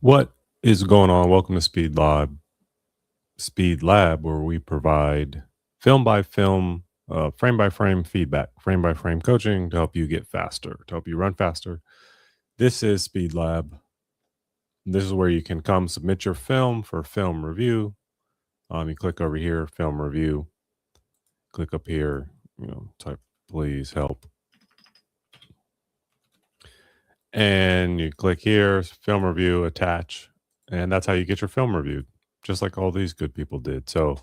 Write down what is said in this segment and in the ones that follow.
What is going on? Welcome to Speed Lab, where we provide film by film, frame by frame feedback, frame by frame coaching to help you get faster, to help you run faster. This is Speed Lab. This is where you can come submit your film for film review. You click over here, film review. Click up here, type please help, and you click here, film review, attach, and that's how you get your film reviewed, just like all these good people did. So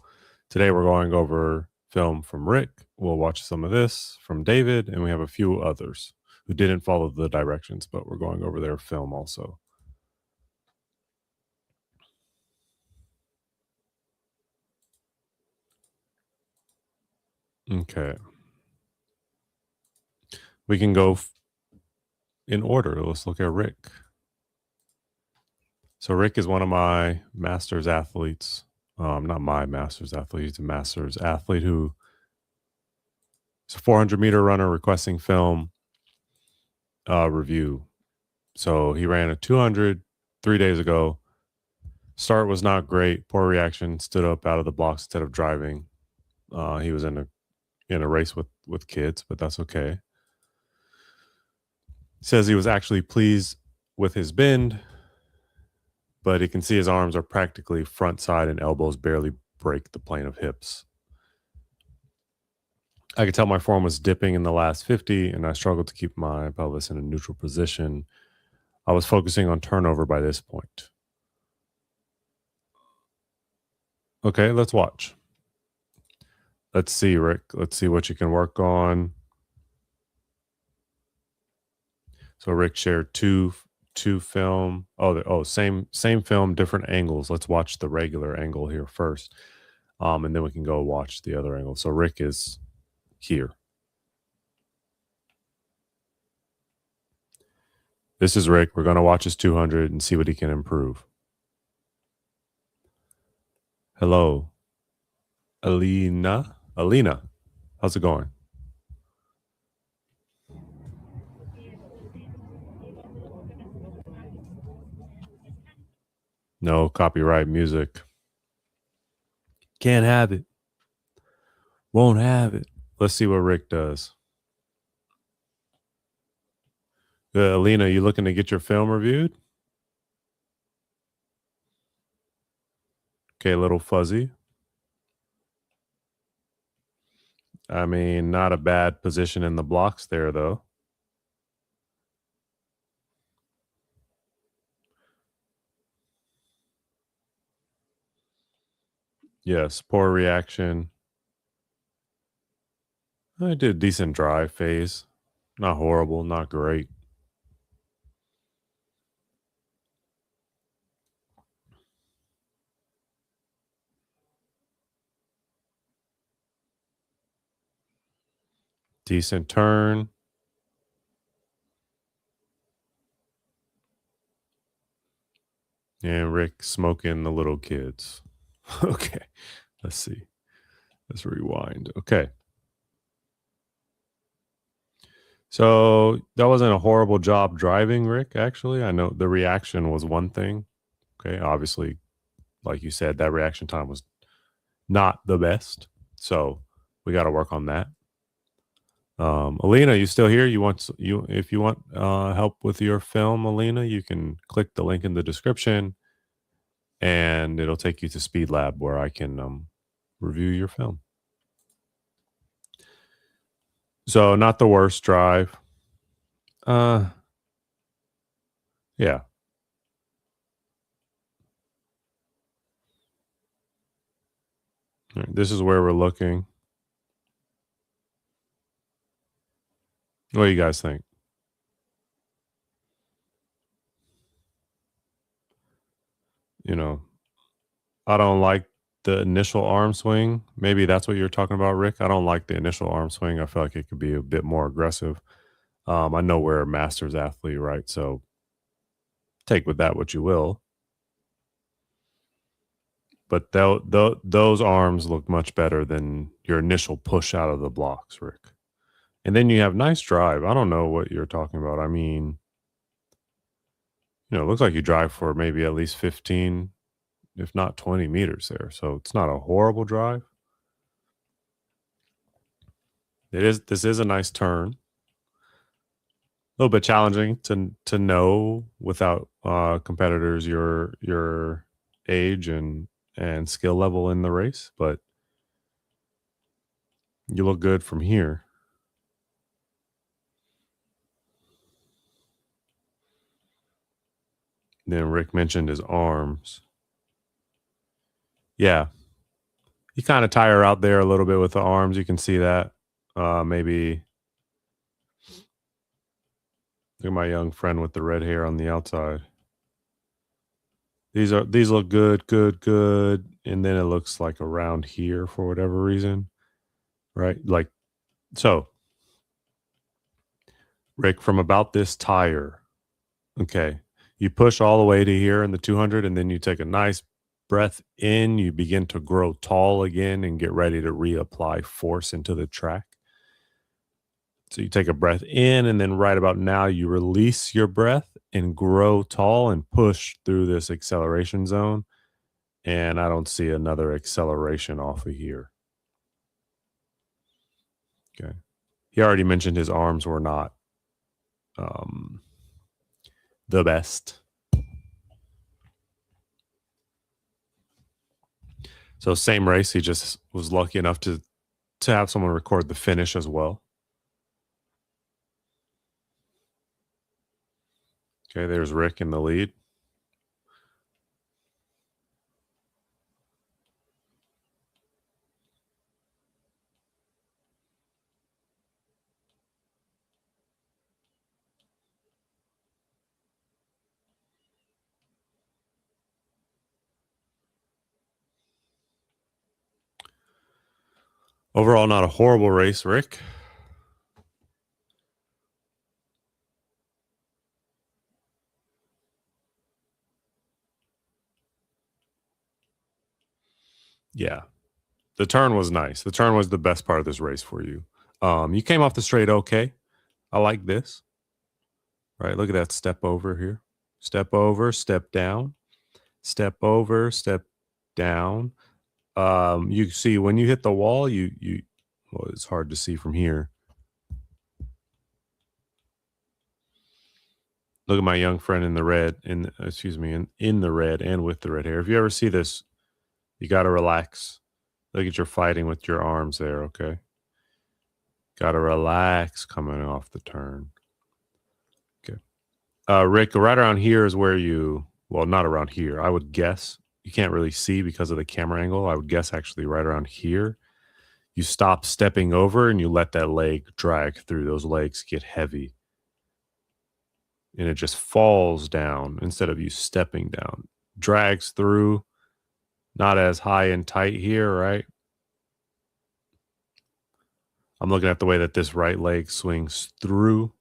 today we're going over film from Rick. We'll watch some of this from David, and we have a few others who didn't follow the directions, but we're going over their film also. Okay. We can go in order. Let's look at Rick. So Rick is one of my master's athletes. Not my master's athlete. He's a master's athlete who is a 400-meter runner requesting film review. So he ran a 200 3 days ago. Start was not great. Poor reaction. Stood up out of the blocks instead of driving. He was in a race with kids, but that's okay. Says he was actually pleased with his bend, but he can see his arms are practically front side and elbows barely break the plane of hips. I could tell my form was dipping in the last 50, and I struggled to keep my pelvis in a neutral position. I was focusing on turnover by this point. Okay, let's watch. Let's see, Rick. Let's see what you can work on. So Rick shared two film. Same film, different angles. Let's watch the regular angle here first, and then we can go watch the other angle. So Rick is here. This is Rick. We're going to watch his 200 and see what he can improve. Hello, Alina. Alina, how's it going? No copyright music. Can't have it. Won't have it. Let's see what Rick does. Alina, you looking to get your film reviewed? Okay, a little fuzzy. I mean, not a bad position in the blocks there, though. Yes, poor reaction. I did a decent drive phase. Not horrible, not great. Decent turn. And Rick smoking the little kids. Okay, let's see. Let's rewind. Okay. So that wasn't a horrible job driving, Rick, actually. I know the reaction was one thing. Okay. Obviously, like you said, that reaction time was not the best. So we got to work on that. Alina, you still here? If you want help with your film, Alina, you can click the link in the description and it'll take you to Speed Lab where I can review your film. So not the worst drive. Yeah. All right, this is where we're looking. What do you guys think? I don't like the initial arm swing. Maybe that's what you're talking about, Rick. I don't like the initial arm swing. I feel like it could be a bit more aggressive. I know we're a master's athlete, right? So take with that what you will. But those arms look much better than your initial push out of the blocks, Rick. And then you have nice drive. I don't know what you're talking about. I mean, It looks like you drive for maybe at least 15, if not 20 meters there. So it's not a horrible drive. This is a nice turn. A little bit challenging to know without competitors your age and skill level in the race, but you look good from here. Then Rick mentioned his arms. Yeah, you kind of tire out there a little bit with the arms. You can see that. Maybe look at my young friend with the red hair on the outside. These look good, good, good, and then it looks like around here for whatever reason, right? Like so, Rick, from about this tire, okay, you push all the way to here in the 200, and then you take a nice breath in. You begin to grow tall again and get ready to reapply force into the track. So you take a breath in, and then right about now, you release your breath and grow tall and push through this acceleration zone. And I don't see another acceleration off of here. Okay. He already mentioned his arms were not um, the best. So same race, he just was lucky enough to have someone record the finish as well. Okay, there's Rick in the lead. Overall, not a horrible race, Rick. Yeah. The turn was nice. The turn was the best part of this race for you. You came off the straight okay. I like this. Right? Look at that step over here. Step over, step down. Step over, step down. You see when you hit the wall, well, it's hard to see from here. Look at my young friend in the red, in the red and with the red hair. If you ever see this, you got to relax. Look at your fighting with your arms there, okay? Got to relax coming off the turn. Okay. Rick, right around here is where well, not around here. I would guess you can't really see because of the camera angle. I would guess actually right around here. You stop stepping over and you let that leg drag through. Those legs get heavy. And it just falls down instead of you stepping down. Drags through, not as high and tight here, right? I'm looking at the way that this right leg swings through,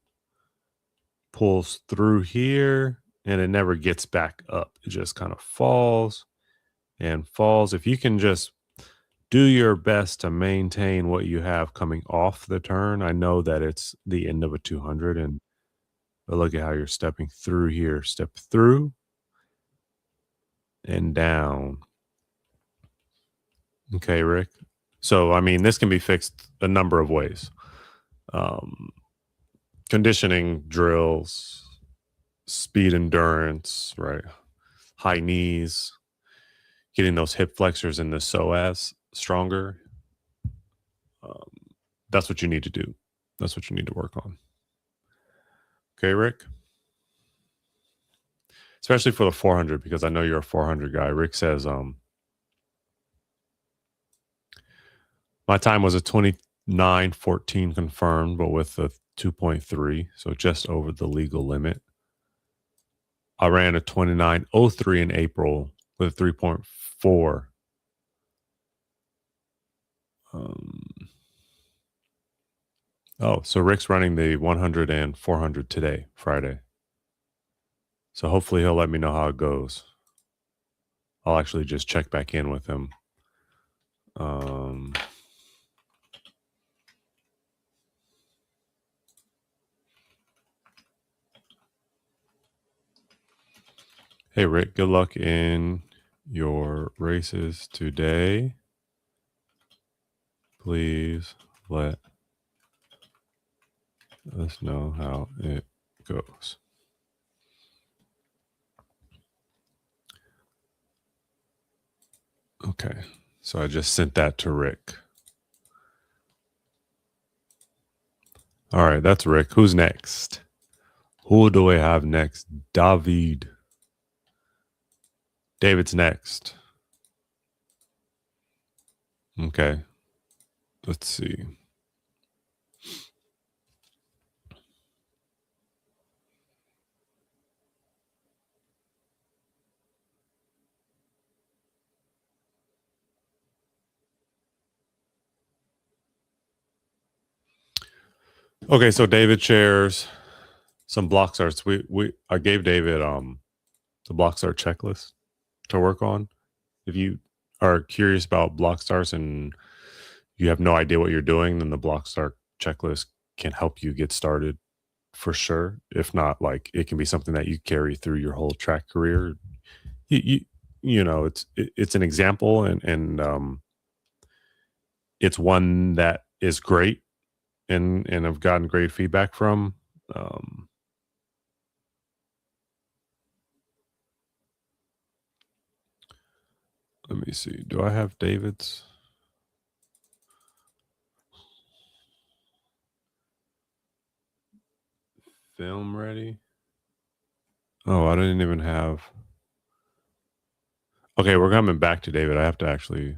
pulls through here, and it never gets back up. It just kind of falls and falls. If you can just do your best to maintain what you have coming off the turn, I know that it's the end of a 200, but look at how you're stepping through here. Step through and down. Okay, Rick. So, I mean, this can be fixed a number of ways. Conditioning drills, speed endurance, right? High knees, getting those hip flexors and the psoas stronger. That's what you need to do. That's what you need to work on. Okay, Rick? Especially for the 400, because I know you're a 400 guy. Rick says, my time was a 29:14 confirmed, but with a 2.3, so just over the legal limit. I ran a 29:03 in April with a 3.4. So Rick's running the 100 and 400 today, Friday. So hopefully he'll let me know how it goes. I'll actually just check back in with him. Hey, Rick, good luck in your races today. Please let us know how it goes. Okay, so I just sent that to Rick. All right, that's Rick. Who's next? Who do we have next? David. David's next. Okay, let's see. Okay, so David shares some block starts. I gave David the block start checklist to work on. If you are curious about block starts and you have no idea what you're doing, then the block start checklist can help you get started for sure. If not, like it can be something that you carry through your whole track career. You you know, it's an example and it's one that is great and I've gotten great feedback from. Um, let me see. Do I have David's? Film ready? Oh, I didn't even have. Okay, we're coming back to David. I have to actually.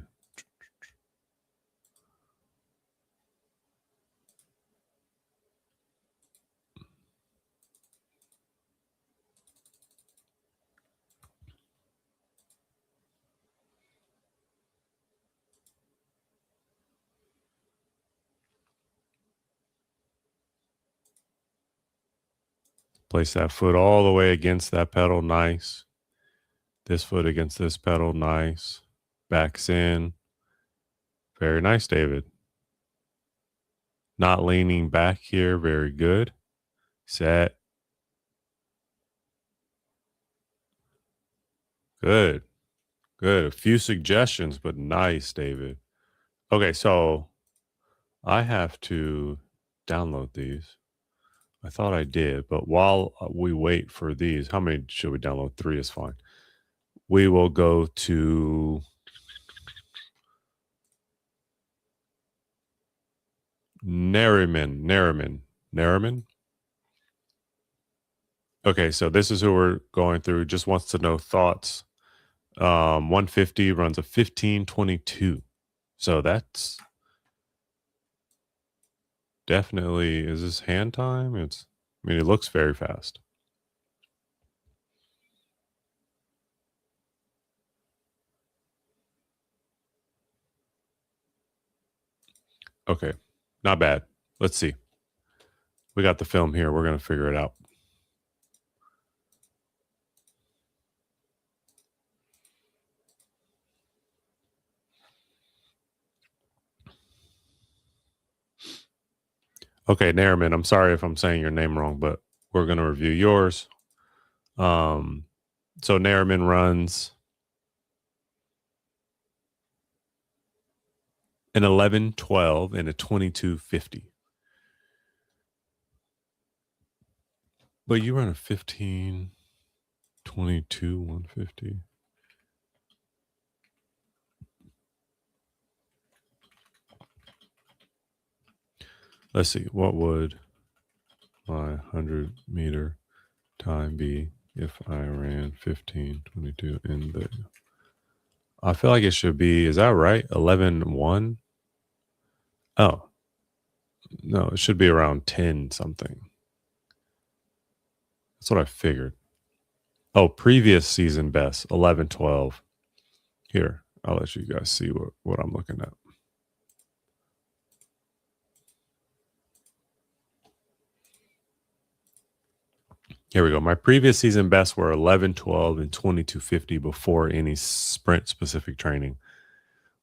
Place that foot all the way against that pedal. Nice. This foot against this pedal. Nice. Backs in. Very nice, David. Not leaning back here. Very good. Set. Good. Good. A few suggestions, but nice, David. Okay, so I have to download these. I thought I did, but while we wait for these, how many should we download? 3 is fine. We will go to Nariman. Okay, so this is who we're going through. Just wants to know thoughts. 150 runs a 15:22. So that's definitely, is this hand time? I mean, it looks very fast. Okay, not bad. Let's see. We got the film here. We're going to figure it out. Okay, Nariman, I'm sorry if I'm saying your name wrong, but we're going to review yours. So Nariman runs an 11:12 and a 22:50. But you run a 15:22 150. Let's see. What would my 100-meter time be if I ran 15:22 in the? I feel like it should be. Is that right? 11:1. Oh no, it should be around 10 something. That's what I figured. Oh, previous season best 11:12. Here, I'll let you guys see what I'm looking at. Here we go. My previous season bests were 11:12 and 22:50 before any sprint specific training.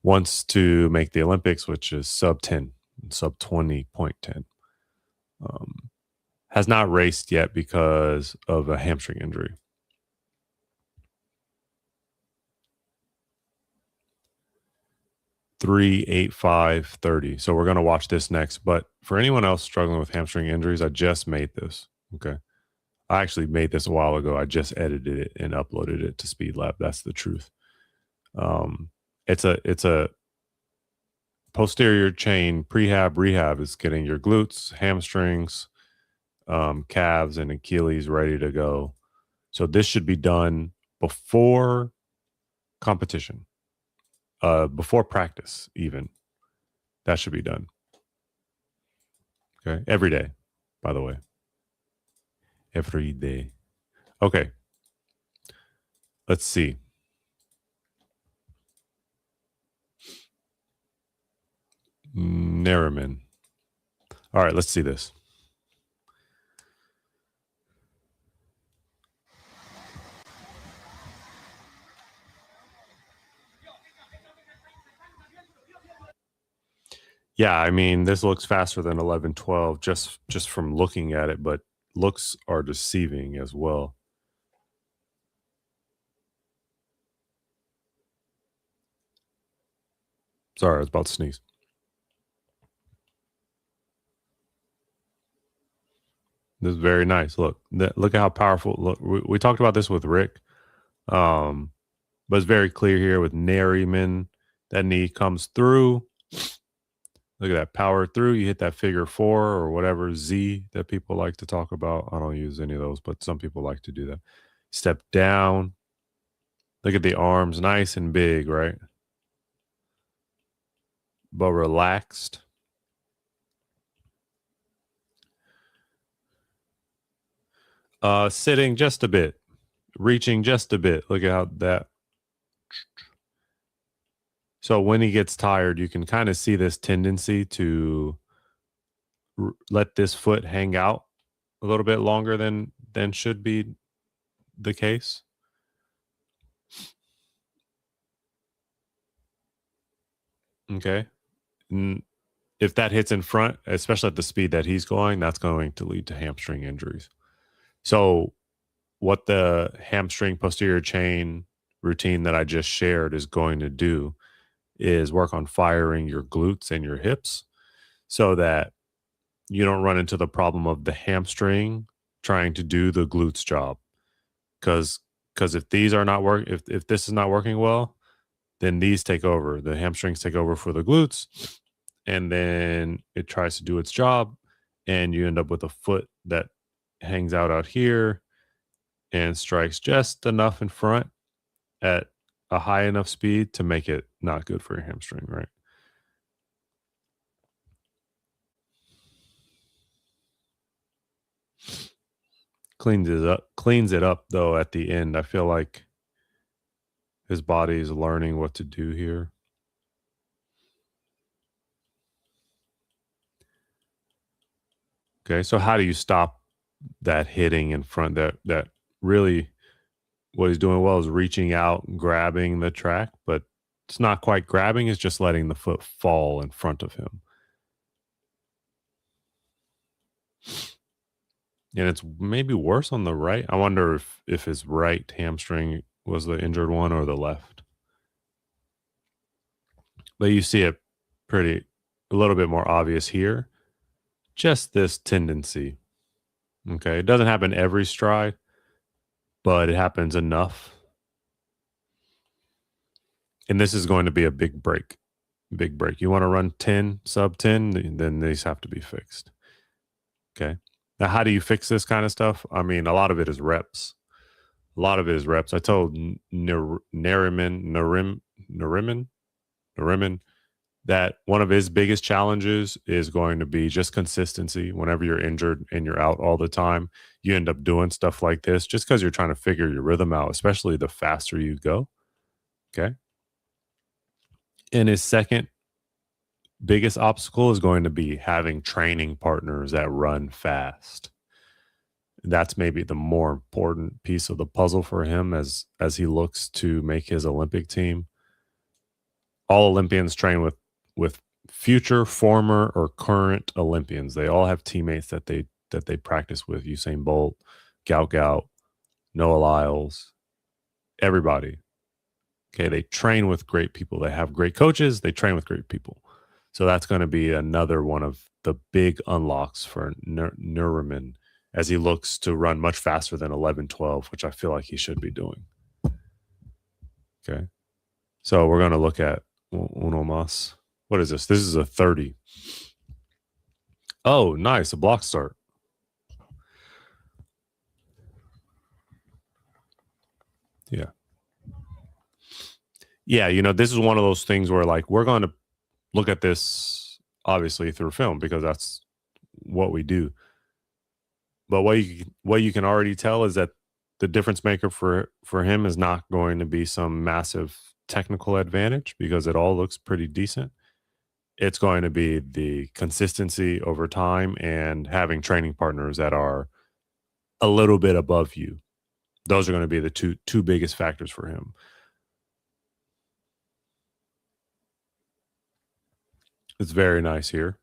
Wants to make the Olympics, which is sub 10, sub 20.10. Has not raced yet because of a hamstring injury. 38530. So we're going to watch this next. But for anyone else struggling with hamstring injuries, I just made this. Okay. I actually made this a while ago. I just edited it and uploaded it to SpeedLab. That's the truth. Um, it's a posterior chain prehab rehab. Is getting your glutes, hamstrings, calves, and Achilles ready to go. So this should be done before competition, before practice, even. That should be done. Okay. Every day, by the way. Every day. Okay. Let's see. Nariman. All right, let's see this. Yeah, I mean, this looks faster than 1112 just from looking at it, but looks are deceiving as well. Sorry, I was about to sneeze. This is very nice. Look, look at how powerful. Look, we talked about this with Rick, but it's very clear here with Nariman. That knee comes through. Look at that power through. You hit that figure 4 or whatever Z that people like to talk about. I don't use any of those, but some people like to do that. Step down. Look at the arms, nice and big, right? But relaxed. Sitting just a bit, reaching just a bit. Look at how that. So when he gets tired, you can kind of see this tendency to let this foot hang out a little bit longer than should be the case. Okay. If that hits in front, especially at the speed that he's going, that's going to lead to hamstring injuries. So what the hamstring posterior chain routine that I just shared is going to do is work on firing your glutes and your hips so that you don't run into the problem of the hamstring trying to do the glutes job. Because if these are not work if this is not working well, then these take over. The hamstrings take over for the glutes, and then it tries to do its job, and you end up with a foot that hangs out here and strikes just enough in front at a high enough speed to make it not good for your hamstring, right? Cleans it up though at the end. I feel like his body is learning what to do here. Okay, so how do you stop that hitting in front? That really what he's doing well is reaching out and grabbing the track, but it's not quite grabbing, it's just letting the foot fall in front of him. And it's maybe worse on the right. I wonder if his right hamstring was the injured one or the left. But you see it a little bit more obvious here. Just this tendency. Okay. It doesn't happen every stride, but it happens enough. And this is going to be a big break. Big break. You want to run 10, sub 10, then these have to be fixed. Okay. Now, how do you fix this kind of stuff? I mean, a lot of it is reps. A lot of it is reps. I told Nariman that one of his biggest challenges is going to be just consistency. Whenever you're injured and you're out all the time, you end up doing stuff like this just because you're trying to figure your rhythm out, especially the faster you go. Okay. And his second biggest obstacle is going to be having training partners that run fast. That's maybe the more important piece of the puzzle for him as he looks to make his Olympic team. All Olympians train with future, former, or current Olympians. They all have teammates that they practice with. Usain Bolt, Gout, Noah Lyles, everybody. Okay, they train with great people. They have great coaches. They train with great people. So that's going to be another one of the big unlocks for Nurman as he looks to run much faster than 11:12, which I feel like he should be doing. Okay. So we're going to look at Uno Mas. What is this? This is a 30. Oh, nice. A block start. Yeah. Yeah. You know, this is one of those things where, like, we're going to look at this obviously through film because that's what we do. But what you can already tell is that the difference maker for him is not going to be some massive technical advantage because it all looks pretty decent. It's going to be the consistency over time and having training partners that are a little bit above you. Those are going to be the two biggest factors for him. It's very nice here.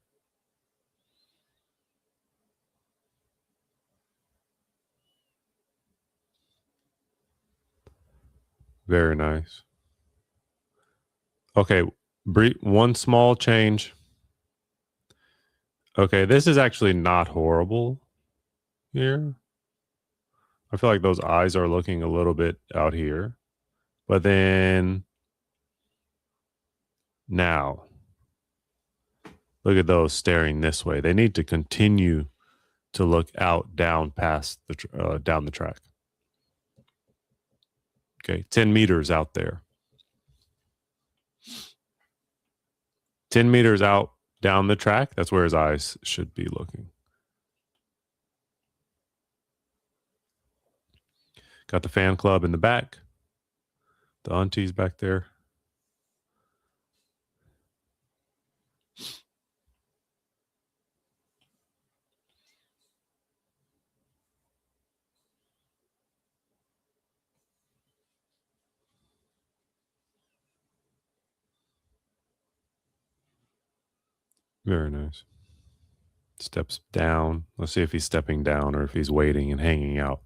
Very nice. Okay, one small change. Okay, this is actually not horrible here. I feel like those eyes are looking a little bit out here. But then now, look at those staring this way. They need to continue to look out down past the down the track. Okay, 10 meters out there. 10 meters out down the track, that's where his eyes should be looking. Got the fan club in the back. The aunties back there. Very nice. Steps down. Let's see if he's stepping down or if he's waiting and hanging out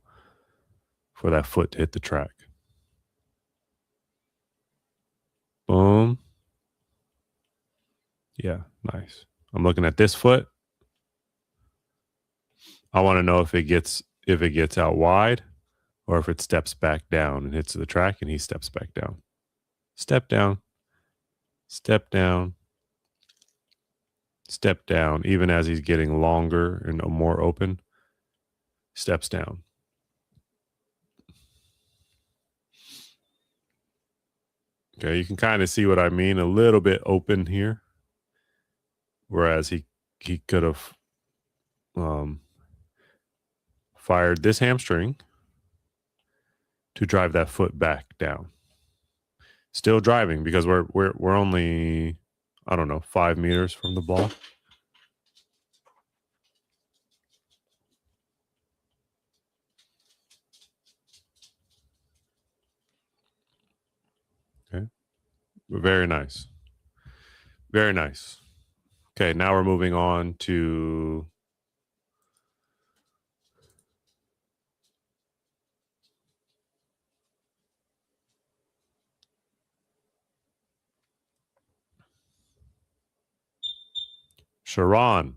for that foot to hit the track. Boom. Yeah, nice. I'm looking at this foot. I want to know if it gets out wide or if it steps back down and hits the track and he steps back down. Step down. Step down. Step down. Even as he's getting longer and more open, steps down. Okay, you can kind of see what I mean. A little bit open here. Whereas he could have fired this hamstring to drive that foot back down. Still driving because we're only, I don't know, 5 meters from the ball. Okay. Very nice. Very nice. Okay, now we're moving on to Sharon.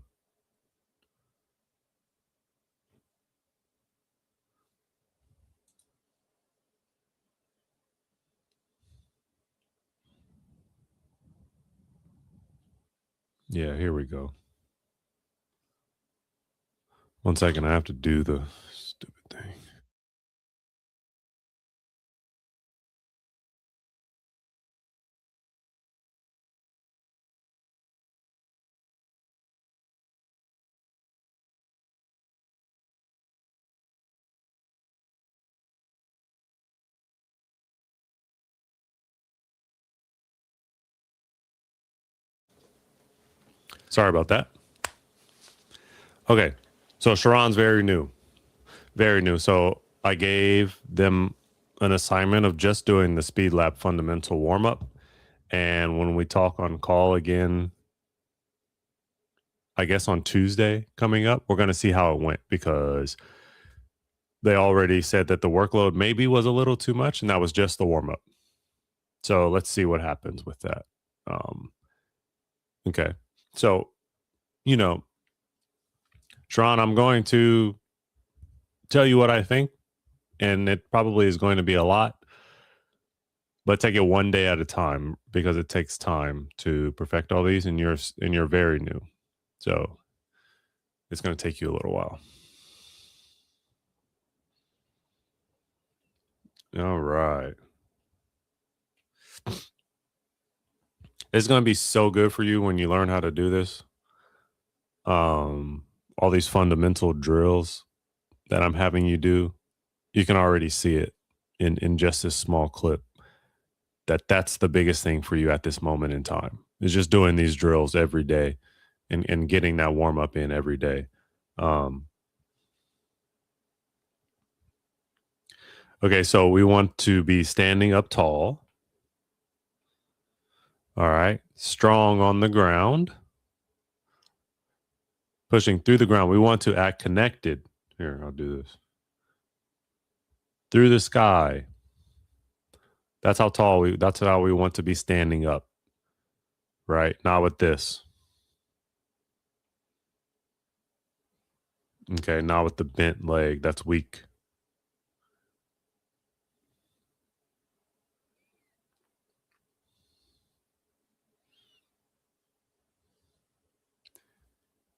Yeah, here we go. 1 second, I have to do the stupid thing. Sorry about that. Okay, so Sharon's very new. Very new. So I gave them an assignment of just doing the Speed Lab fundamental warm up. And when we talk on call again, I guess on Tuesday coming up, we're going to see how it went because they already said that the workload maybe was a little too much and that was just the warm up. So let's see what happens with that. Okay. So, you know, Sharon, I'm going to tell you what I think, and it probably is going to be a lot, but take it one day at a time because it takes time to perfect all these, and you're very new. So it's going to take you a little while. All right. It's going to be so good for you when you learn how to do this. All these fundamental drills that I'm having you do, you can already see it in just this small clip. That's the biggest thing for you at this moment in time. Is just doing these drills every day and getting that warm up in every day. Um, okay, so we want to be standing up tall. All right, strong on the ground, pushing through the ground. We want to act connected. Here, I'll do this. Through the sky. That's how tall that's how we want to be standing up. Right? Not with this. Okay, not with the bent leg. That's weak.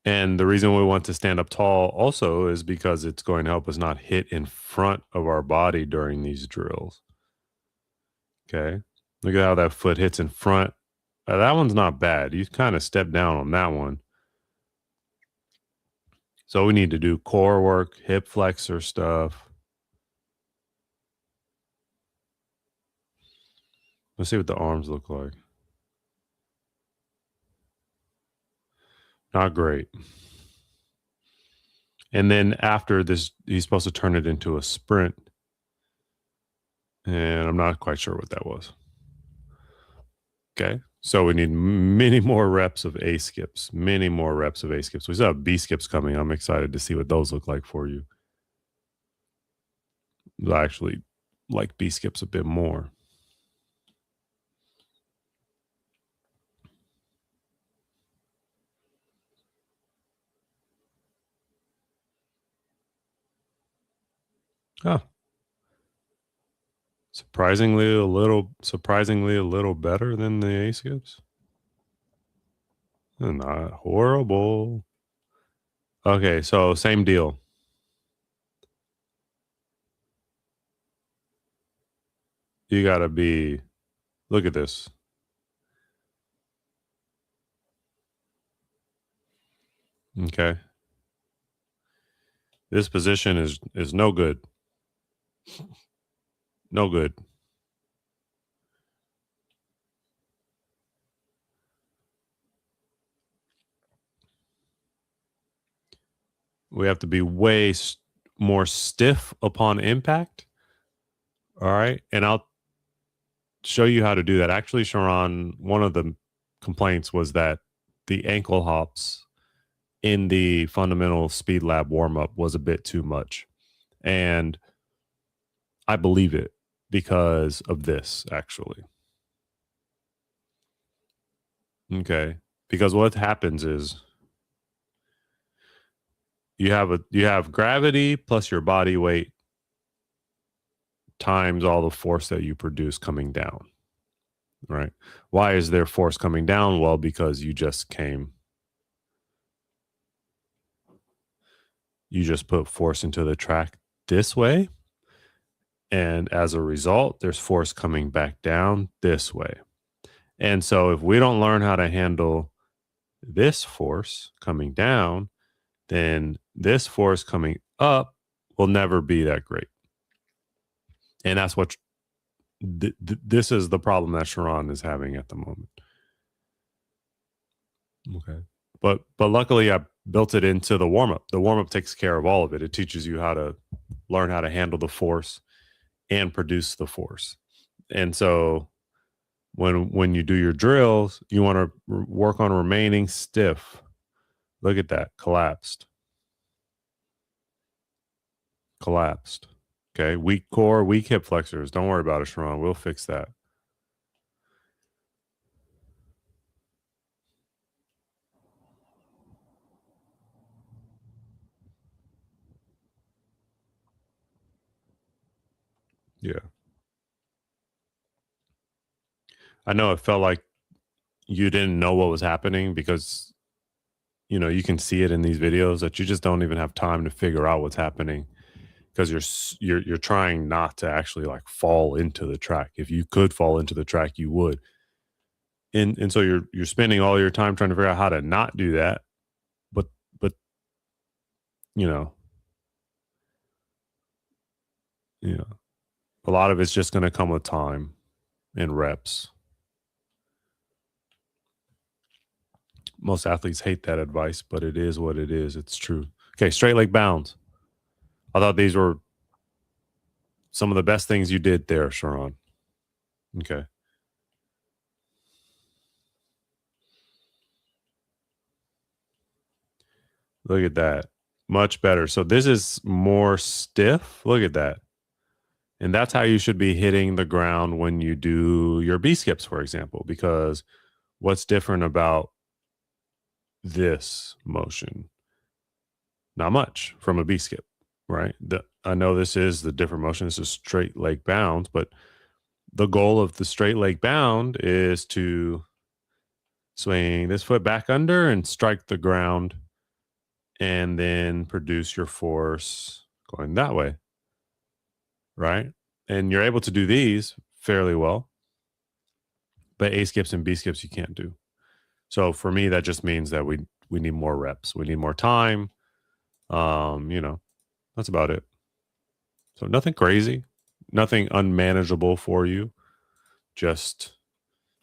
And the reason we want to stand up tall also is because it's going to help us not hit in front of our body during these drills. Okay. Look at how that foot hits in front. That one's not bad. You kind of step down on that one. So we need to do core work, hip flexor stuff. Let's see what the arms look like. Not great. And then after this, he's supposed to turn it into a sprint. And I'm not quite sure what that was. Okay. So we need many more reps of A skips, many more reps of A skips. We still have B skips coming. I'm excited to see what those look like for you. I actually like B skips a bit more. Oh, surprisingly a little better than the A skips. Not horrible. Okay, so same deal. You gotta be. Look at this. Okay, this position is no good. No good. We have to be way more stiff upon impact. All right, and I'll show you how to do that. Actually, Sharon, one of the complaints was that the ankle hops in the fundamental speed lab warm up was a bit too much. And I believe it because of this, actually. Okay. Because what happens is you have gravity plus your body weight times all the force that you produce coming down. Right? Why is there force coming down? Well, because you just put force into the track this way. And as a result, there's force coming back down this way. And so if we don't learn how to handle this force coming down, then this force coming up will never be that great. And that's what this is the problem that Sharon is having at the moment. Okay. But luckily I built it into the warm-up. The warm-up takes care of all of it. It teaches you how to learn how to handle the force and produce the force. And so when you do your drills, you want to work on remaining stiff. Look at that. Collapsed. Okay. Weak core, weak hip flexors. Don't worry about it, Sharon. We'll fix that. Yeah. I know it felt like you didn't know what was happening because, you can see it in these videos that you just don't even have time to figure out what's happening because you're trying not to actually like fall into the track. If you could fall into the track, you would. And so you're spending all your time trying to figure out how to not do that. But you know, you know, a lot of it's just going to come with time and reps. Most athletes hate that advice, but it is what it is. It's true. Okay, straight leg bounds. I thought these were some of the best things you did there, Sharon. Okay. Look at that. Much better. So this is more stiff. Look at that. And that's how you should be hitting the ground when you do your B skips, for example, because what's different about this motion? Not much from a B skip, right? I know this is the different motion. This is straight leg bounds, but the goal of the straight leg bound is to swing this foot back under and strike the ground and then produce your force going that way, right? And you're able to do these fairly well, but A skips and B skips you can't do. So for me, that just means that we need more reps. We need more time. That's about it. So nothing crazy, nothing unmanageable for you, just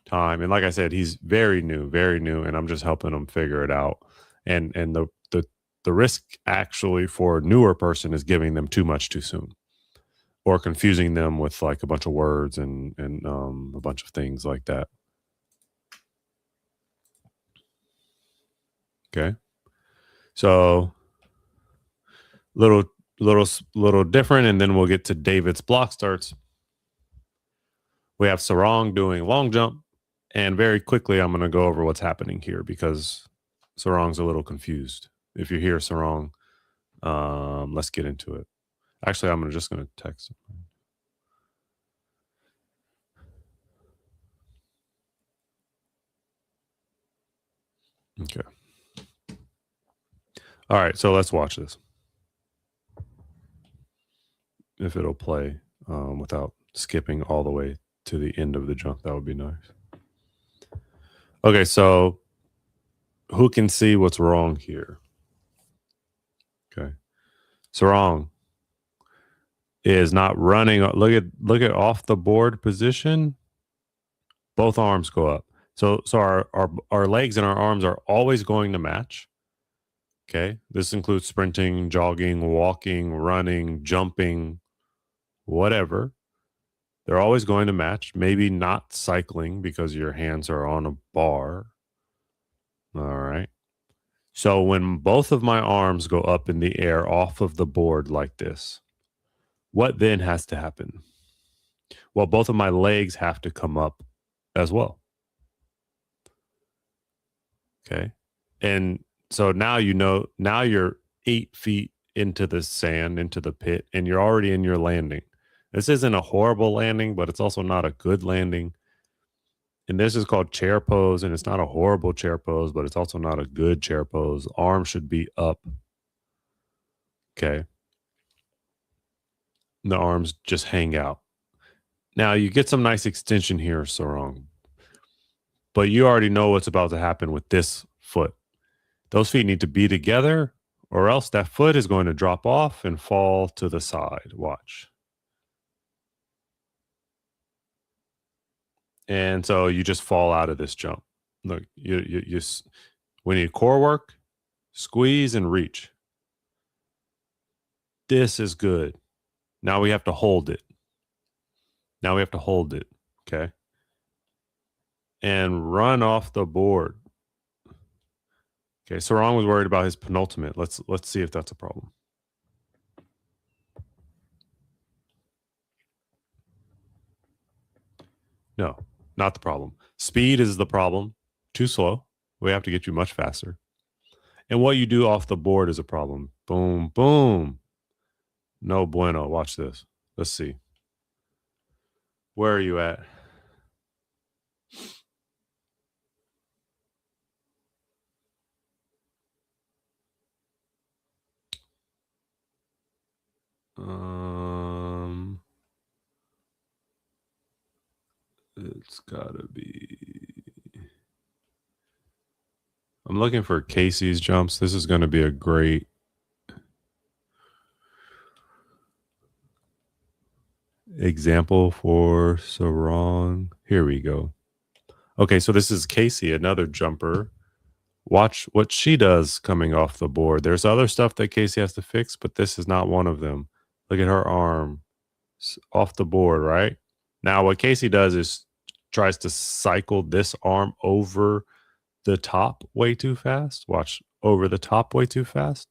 time. And like I said, he's very new, and I'm just helping him figure it out. And the risk actually for a newer person is giving them too much too soon, or confusing them with like a bunch of words and a bunch of things like that. Okay, so little little different, and then we'll get to David's block starts. We have Sarong doing long jump, and very quickly I'm going to go over what's happening here because Sarong's a little confused. If you hear Sarong, let's get into it. Actually, I'm just going to text him. Okay. All right, so let's watch this. If it'll play without skipping all the way to the end of the jump, that would be nice. Okay, so who can see what's wrong here? Okay. Sarong is not running. Look at off the board position. Both arms go up. So our legs and our arms are always going to match. Okay. This includes sprinting, jogging, walking, running, jumping, whatever. They're always going to match. Maybe not cycling because your hands are on a bar. All right. So when both of my arms go up in the air off of the board like this, what then has to happen? Well, both of my legs have to come up as well. Okay. And so now now you're 8 feet into the sand, into the pit, and you're already in your landing. This isn't a horrible landing, but it's also not a good landing. And this is called chair pose, and it's not a horrible chair pose, but it's also not a good chair pose. Arms should be up. Okay. The arms just hang out. Now you get some nice extension here, Sarong, but you already know what's about to happen with this foot. Those feet need to be together, or else that foot is going to drop off and fall to the side. Watch. And so you just fall out of this jump. Look, we need core work, squeeze, and reach. This is good. Now we have to hold it. Okay. And run off the board. Okay, Sarong was worried about his penultimate. Let's see if that's a problem. No, not the problem. Speed is the problem. Too slow. We have to get you much faster. And what you do off the board is a problem. Boom, boom. No bueno. Watch this. Let's see. Where are you at? It's gotta be. I'm looking for Casey's jumps. This is going to be a great example for Sarong. Here we go. Okay, so this is Casey, another jumper. Watch what she does coming off the board. There's other stuff that Casey has to fix, but this is not one of them. Look at her arm off the board, right? Now, what Casey does is tries to cycle this arm over the top way too fast. Watch, over the top way too fast.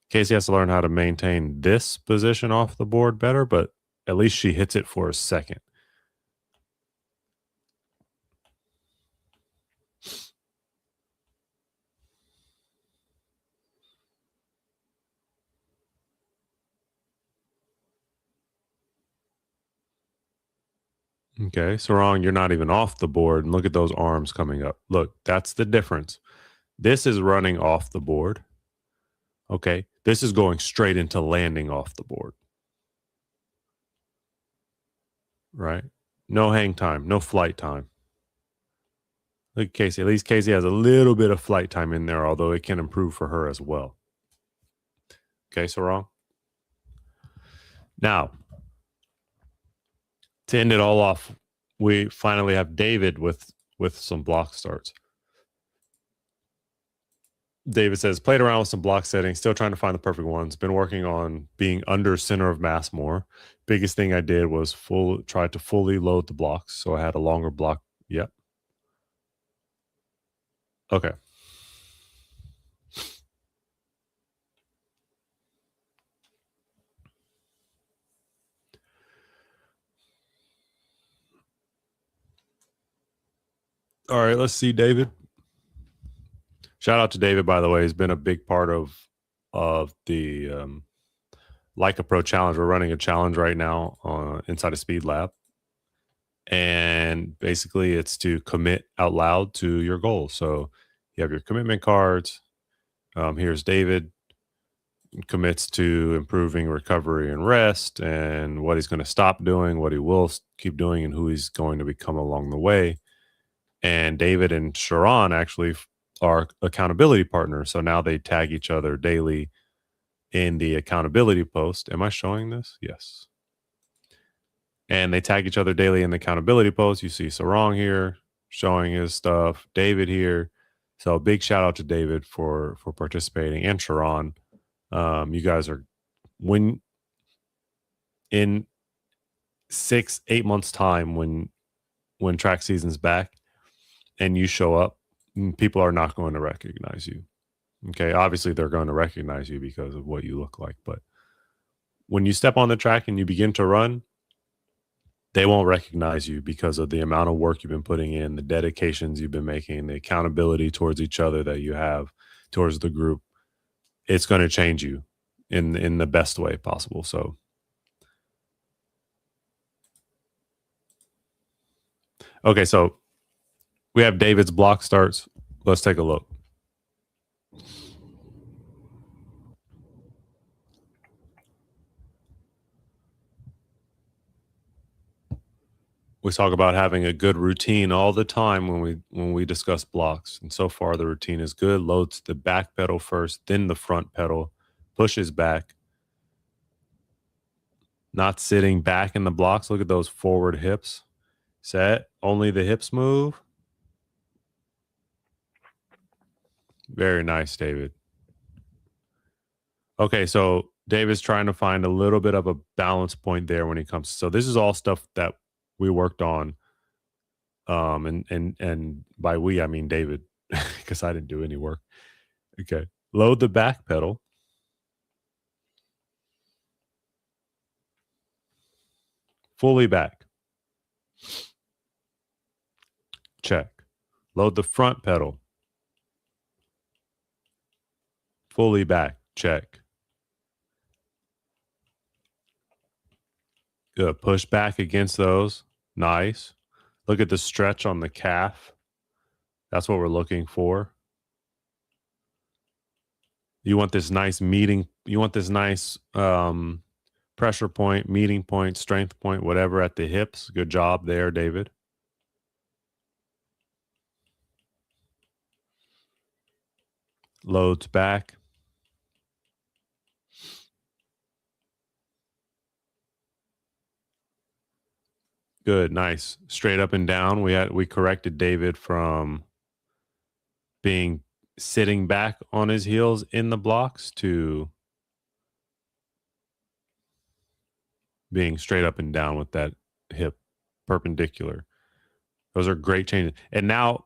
Casey has to learn how to maintain this position off the board better, but at least she hits it for a second. Okay, Sarong, you're not even off the board. And look at those arms coming up. Look, that's the difference. This is running off the board. Okay, this is going straight into landing off the board. Right? No hang time, no flight time. Look at Casey. At least Casey has a little bit of flight time in there, although it can improve for her as well. Okay, Sarong. Now, to end it all off, we finally have David with some block starts. David says, played around with some block settings, still trying to find the perfect ones. Been working on being under center of mass more. Biggest thing I did was try to fully load the blocks. So I had a longer block. Yep. Okay. All right, let's see, David. Shout out to David, by the way. He's been a big part of the Leica Pro Challenge. We're running a challenge right now inside of Speed Lab. And basically it's to commit out loud to your goals. So you have your commitment cards. Here's David commits to improving recovery and rest and what he's going to stop doing, what he will keep doing, and who he's going to become along the way. And David and Sharon actually are accountability partners. So now they tag each other daily in the accountability post. Am I showing this? Yes. And they tag each other daily in the accountability post. You see Sarong here showing his stuff, David here. So big shout out to David for participating, and Sharon. You guys are, when in 6-8 months time, when track season's back and you show up, people are not going to recognize you. Okay, obviously they're going to recognize you because of what you look like, but when you step on the track and you begin to run, they won't recognize you because of the amount of work you've been putting in, the dedications you've been making, the accountability towards each other that you have towards the group. It's going to change you in the best way possible. So okay, so we have David's block starts. Let's take a look. We talk about having a good routine all the time when we discuss blocks. And so far the routine is good. Loads the back pedal first, then the front pedal, pushes back, not sitting back in the blocks. Look at those forward hips. Set, only the hips move. Very nice, David. Okay, so David's trying to find a little bit of a balance point there when he comes. So this is all stuff that we worked on. And by we I mean David, because I didn't do any work. Okay. Load the back pedal. Fully back. Check. Load the front pedal. Fully back. Check. Good. Push back against those. Nice. Look at the stretch on the calf. That's what we're looking for. You want this nice meeting. You want this nice pressure point, meeting point, strength point, whatever at the hips. Good job there, David. Loads back. Good, nice. Straight up and down. We corrected David from being sitting back on his heels in the blocks to being straight up and down with that hip perpendicular. Those are great changes. And now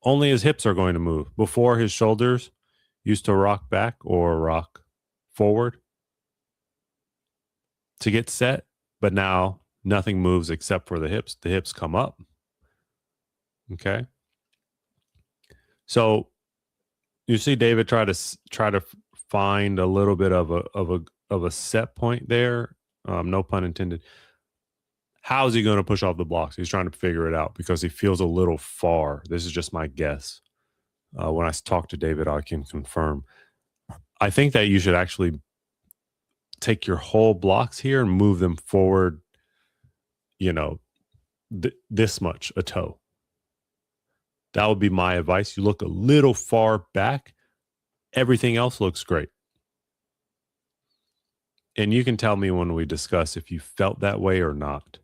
only his hips are going to move. Before, his shoulders used to rock back or rock forward to get set, but now nothing moves except for the hips. The hips come up. Okay. So you see David try to find a little bit of a set point there. No pun intended. How is he going to push off the blocks? He's trying to figure it out because he feels a little far. This is just my guess. When I talk to David, I can confirm. I think that you should actually take your whole blocks here and move them forward, this much a toe. That would be my advice. You look a little far back. Everything else looks great. And you can tell me when we discuss if you felt that way or not.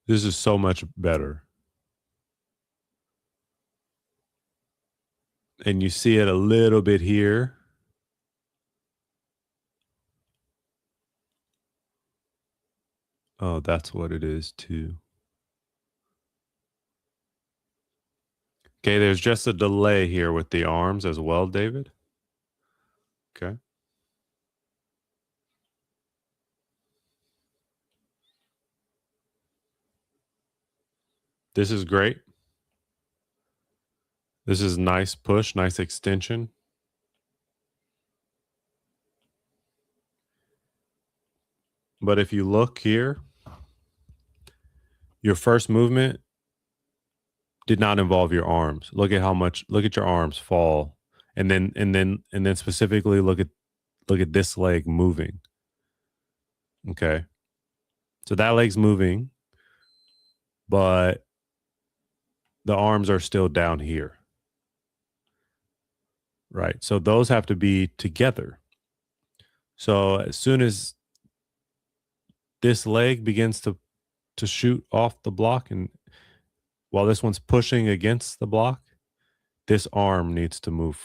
This is so much better. And you see it a little bit here. Oh, that's what it is too. Okay, there's just a delay here with the arms as well, David. Okay. This is great. This is nice push, nice extension. But if you look here, your first movement did not involve your arms. Look at your arms fall. And then specifically look at this leg moving. Okay. So that leg's moving, but the arms are still down here. Right. So those have to be together. So as soon as this leg begins to shoot off the block, and while this one's pushing against the block, this arm needs to move.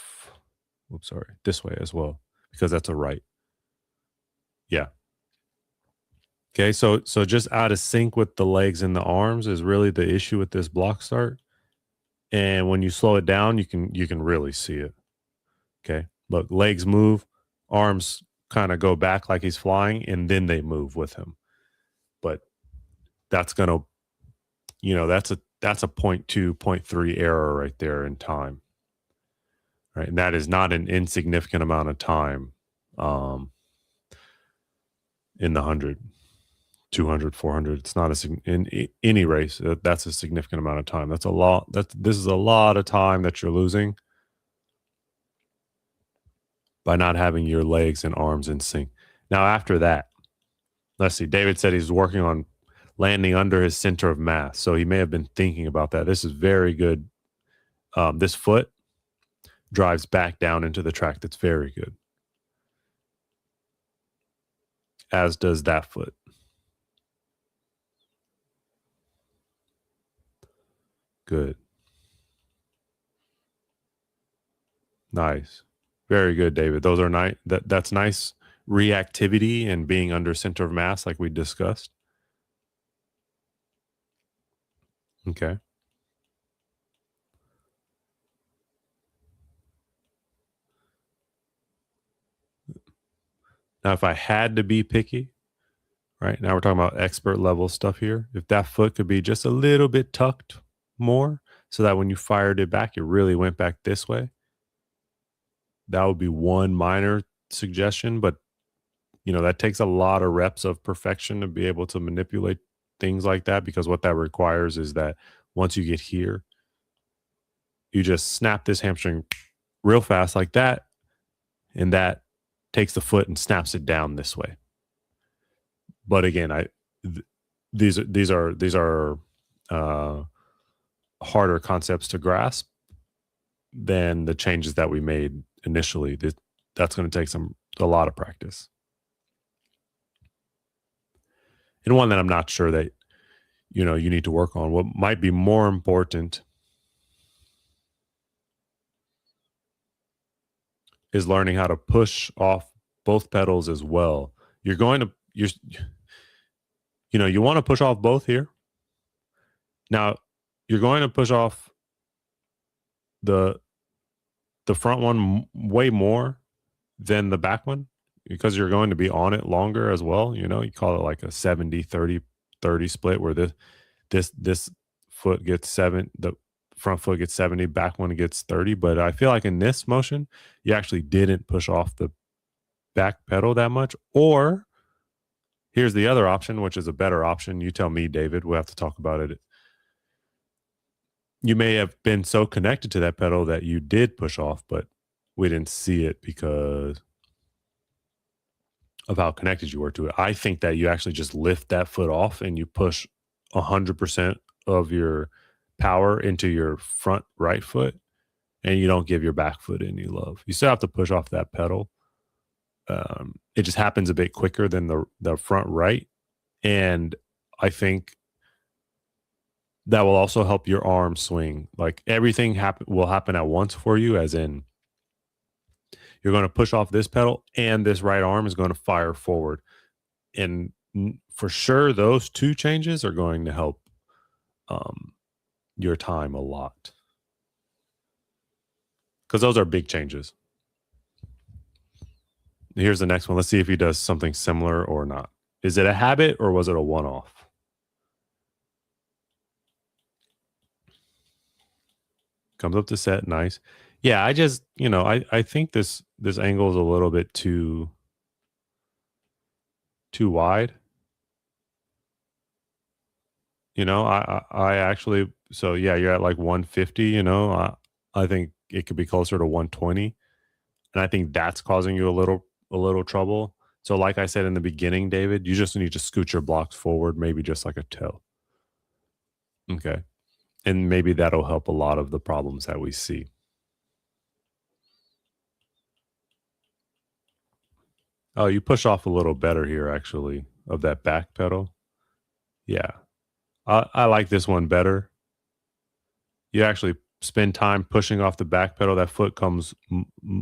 Oops, sorry, this way as well, because that's a right. Yeah. Okay, so just out of sync with the legs and the arms is really the issue with this block start. And when you slow it down, you can really see it. Okay, look, legs move, arms kind of go back like he's flying, and then they move with him. But that's gonna, that's a 0.2, 0.3 error right there in time. Right, and that is not an insignificant amount of time in the 100, 200, 400. It's not in any race. That's a significant amount of time. That's a lot. This is a lot of time that you're losing by not having your legs and arms in sync. Now, after that, let's see. David said he's working on landing under his center of mass. So he may have been thinking about that. This is very good. This foot drives back down into the track. That's very good. As does that foot. Good. Nice. Very good, David. Those are nice. That's nice reactivity and being under center of mass like we discussed. Okay. Now, if I had to be picky, right now we're talking about expert level stuff here. If that foot could be just a little bit tucked more so that when you fired it back, it really went back this way, that would be one minor suggestion, but that takes a lot of reps of perfection to be able to manipulate things like that, because what that requires is that once you get here, you just snap this hamstring real fast like that, and that takes the foot and snaps it down this way. But again, these are harder concepts to grasp than the changes that we made initially. That's going to take a lot of practice, and one that I'm not sure that you need to work on. What might be more important is learning how to push off both pedals as well. You want to push off both here. Now, you're going to push off the front one way more than the back one, because you're going to be on it longer as well. You call it like a 70-30 split, where this foot gets the front foot gets 70, back one gets 30. But I feel like in this motion, you actually didn't push off the back pedal that much. Or here's the other option, which is a better option. You tell me, David. We'll have to talk about it. You may have been so connected to that pedal that you did push off, but we didn't see it because of how connected you were to it. I think that you actually just lift that foot off and you push 100% of your power into your front right foot, and you don't give your back foot any love. You still have to push off that pedal. It just happens a bit quicker than the front right. And I think that will also help your arm swing. Like everything will happen at once for you, as in you're going to push off this pedal and this right arm is going to fire forward. And for sure, those two changes are going to help your time a lot, because those are big changes. Here's the next one. Let's see if he does something similar or not. Is it a habit or was it a one-off? Comes up to set. Nice. Yeah, I just, I think this angle is a little bit too wide. I actually, so yeah, you're at like 150, I think it could be closer to 120. And I think that's causing you a little trouble. So like I said in the beginning, David, you just need to scoot your blocks forward, maybe just like a toe. Okay. And maybe that'll help a lot of the problems that we see. Oh, you push off a little better here, actually, of that back pedal. Yeah. I like this one better. You actually spend time pushing off the back pedal. That foot comes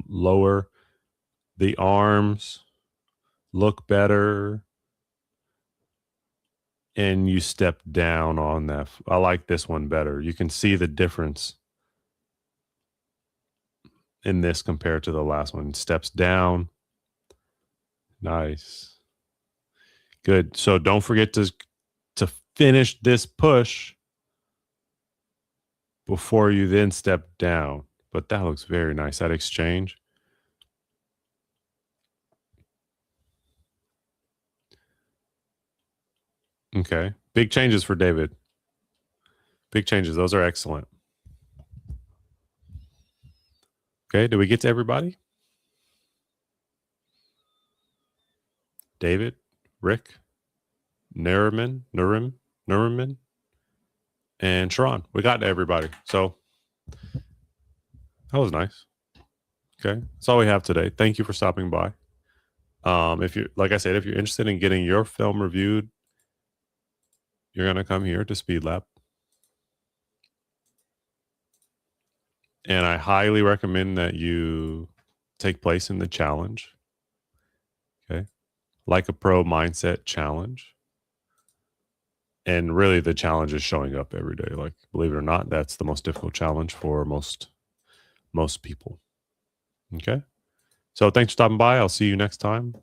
lower. The arms look better. And you step down on that. I like this one better. You can see the difference in this compared to the last one. Steps down. Nice. Good. So don't forget to finish this push before you then step down. But that looks very nice, that exchange. Okay. Big changes for David. Big changes. Those are excellent. Okay. Did we get to everybody? David, Rick, Nurim, and Sharon. We got to everybody. So that was nice. Okay. That's all we have today. Thank you for stopping by. If you, like I said, if you're interested in getting your film reviewed, you're going to come here to Speed Lab. And I highly recommend that you take place in the challenge. Okay. Like a Pro Mindset Challenge. And really the challenge is showing up every day. Like, believe it or not, that's the most difficult challenge for most people. Okay. So thanks for stopping by. I'll see you next time.